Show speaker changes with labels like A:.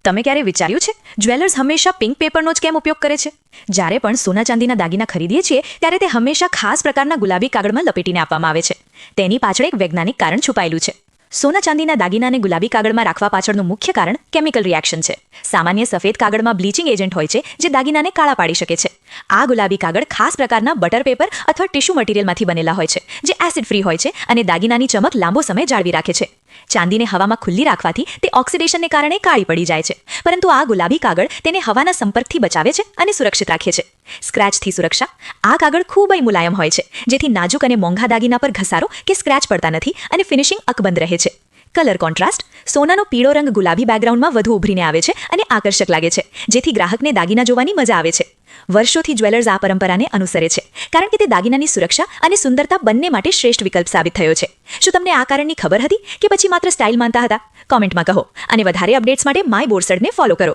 A: તમે ક્યારે વિચાર્યું છે જ્વેલર્સ હંમેશા પિંક પેપરનો જ કેમ ઉપયોગ કરે છે? જ્યારે પણ સોના ચાંદીના દાગીના ખરીદીએ છીએ ત્યારે તે હંમેશા ખાસ પ્રકારના ગુલાબી કાગળમાં લપેટીને આપવામાં આવે છે. તેની પાછળ એક વૈજ્ઞાનિક કારણ છુપાયેલું છે. સોના ચાંદીના દાગીનાને ગુલાબી કાગળમાં રાખવા પાછળનું મુખ્ય કારણ કેમિકલ રિએક્શન છે. સામાન્ય સફેદ કાગળમાં બ્લીચિંગ એજન્ટ હોય છે જે દાગીનાને કાળા પાડી શકે છે. આ ગુલાબી કાગળ ખાસ પ્રકારના બટર પેપર અથવા ટિશ્યુ મટીરિયલમાંથી બનેલા હોય છે જે એસિડ ફ્રી હોય છે અને દાગીનાની ચમક લાંબો સમય જાળવી રાખે છે. ચાંદીને હવામાં ખુલ્લી રાખવાથી તે ઓક્સિડેશનને કારણે કાળી પડી જાય છે, પરંતુ આ ગુલાબી કાગળ તેને હવાના સંપર્કથી બચાવે છે અને સુરક્ષિત રાખે છે. સ્ક્રેચથી સુરક્ષા. આ કાગળ ખૂબ જ મુલાયમ હોય છે, જેથી નાજુક અને મોંઘા દાગીના પર ઘસારો કે સ્ક્રેચ પડતા નથી અને ફિનિશિંગ અકબંધ રહે છે. Colour contrast. સોનાનો પીળો રંગ ગુલાબી બેકગ્રાઉન્ડમાં વધુ ઉભરીને આવે છે અને આકર્ષક લાગે છે, જેથી ગ્રાહકને દાગીના જોવાની મજા આવે છે. વર્ષોથી જ્વેલર્સ આ પરંપરાને અનુસરે છે, કારણ કે તે દાગીનાની સુરક્ષા અને સુંદરતા બંને માટે શ્રેષ્ઠ વિકલ્પ સાબિત થયો છે. શું તમને આ કારણની ખબર હતી કે પછી માત્ર સ્ટાઇલ માનતા હતા? કોમેન્ટમાં કહો અને વધારે અપડેટ્સ માટે માય બોરસદને ફોલો કરો.